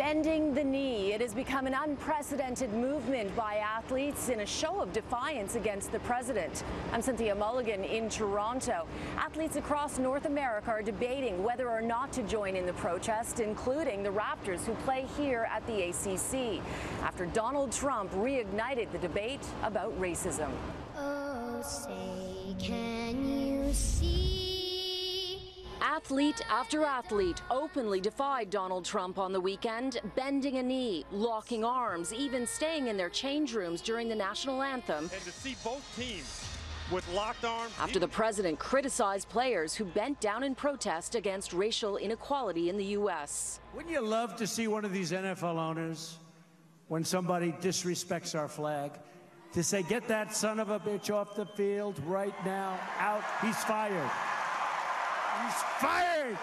Bending the knee. It has become an unprecedented movement by athletes in a show of defiance against the president. I'm Cynthia Mulligan in Toronto. Athletes across North America are debating whether or not to join in the protest, including the Raptors, who play here at the ACC, after Donald Trump reignited the debate about racism. Oh, say, can you see? Athlete after athlete openly defied Donald Trump on the weekend, bending a knee, locking arms, even staying in their change rooms during the national anthem. And to see both teams with locked arms. After the president criticized players who bent down in protest against racial inequality in the U.S. Wouldn't you love to see one of these NFL owners, when somebody disrespects our flag, to say, get that son of a bitch off the field right now, out, he's fired. He's fired!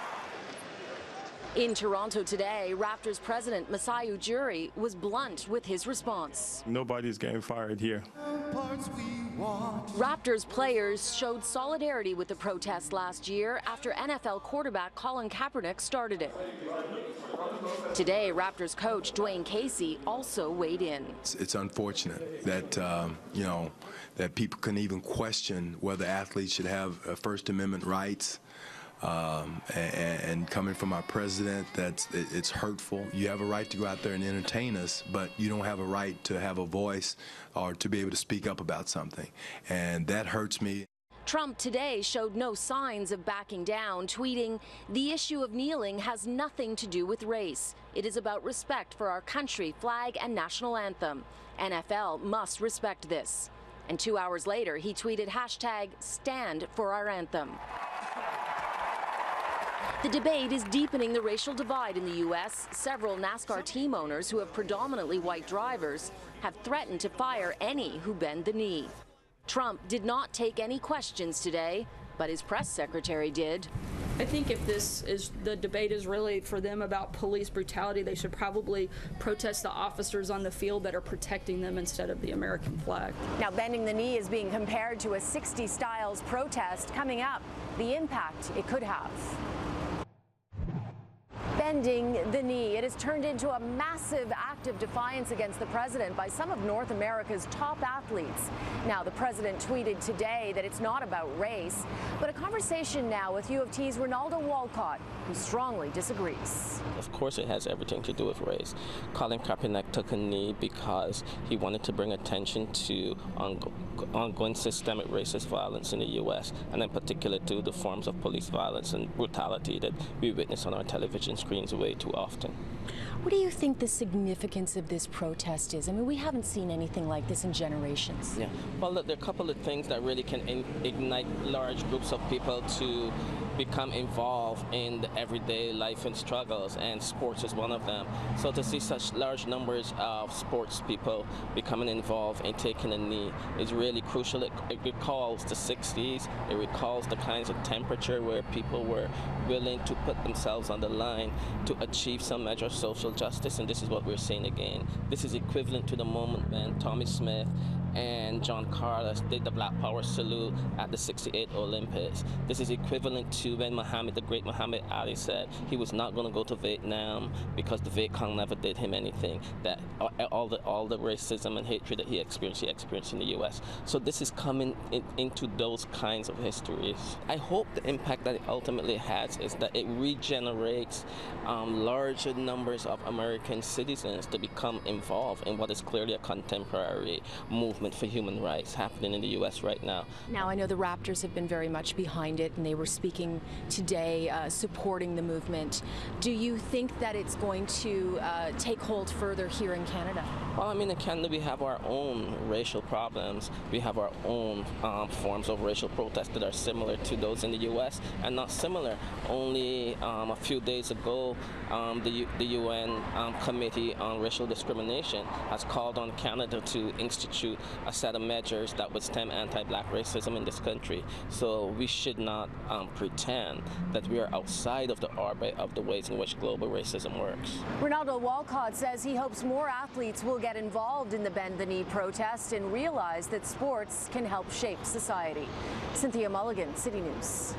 In Toronto today, Raptors president Masai Ujiri was blunt with his response. Nobody's getting fired here. Raptors players showed solidarity with the protest last year after NFL quarterback Colin Kaepernick started it. Today, Raptors coach Dwayne Casey also weighed in. It's unfortunate that, that people can even question whether athletes should have First Amendment rights. And coming from our president, it's hurtful. You have a right to go out there and entertain us, but you don't have a right to have a voice or to be able to speak up about something. And that hurts me. Trump today showed no signs of backing down, tweeting, "The issue of kneeling has nothing to do with race. It is about respect for our country, flag, and national anthem. NFL must respect this." And 2 hours later, he tweeted #Stand for our anthem. The debate is deepening the racial divide in the U.S. Several NASCAR team owners who have predominantly white drivers have threatened to fire any who bend the knee. Trump did not take any questions today, but his press secretary did. I think if the debate is really for them about police brutality, they should probably protest the officers on the field that are protecting them instead of the American flag. Now, bending the knee is being compared to a 60 Styles protest. Coming up, the impact it could have. Bending the knee. It has turned into a massive act of defiance against the president by some of North America's top athletes. Now, the president tweeted today that it's not about race, but a conversation now with U of T's Ronaldo Walcott, who strongly disagrees. Of course it has everything to do with race. Colin Kaepernick took a knee because he wanted to bring attention to ongoing systemic racist violence in the U.S., and in particular to the forms of police violence and brutality that we witness on our television screens way too often. What do you think the significance of this protest is? I mean, we haven't seen anything like this in generations. Yeah, well, there are a couple of things that really can ignite large groups of people to become involved in the everyday life and struggles, and sports is one of them. So to see such large numbers of sports people becoming involved and taking a knee is really crucial. It recalls the 60s. It recalls the kinds of temperature where people were willing to put themselves on the line to achieve some measure of social justice, and this is what we're seeing again. This is equivalent to the moment when Tommy Smith and John Carlos did the Black Power salute at the '68 Olympics. This is equivalent to when the great Muhammad Ali said he was not going to go to Vietnam because the Viet Cong never did him anything. That all the racism and hatred that he experienced in the U.S. So this is coming into those kinds of histories. I hope the impact that it ultimately has is that it regenerates larger numbers of American citizens to become involved in what is clearly a contemporary movement for human rights happening in the U.S. right now. Now, I know the Raptors have been very much behind it, and they were speaking today supporting the movement. Do you think that it's going to take hold further here in Canada? Well, I mean, in Canada we have our own racial problems. We have our own forms of racial protest that are similar to those in the U.S. and not similar. Only a few days ago, the UN Committee on Racial Discrimination has called on Canada to institute a set of measures that would stem anti-black racism in this country. So we should not pretend that we are outside of the orbit of the ways in which global racism works. Ronaldo Walcott says he hopes more athletes will get involved in the Bend the Knee protest and realize that sports can help shape society. Cynthia Mulligan, City News.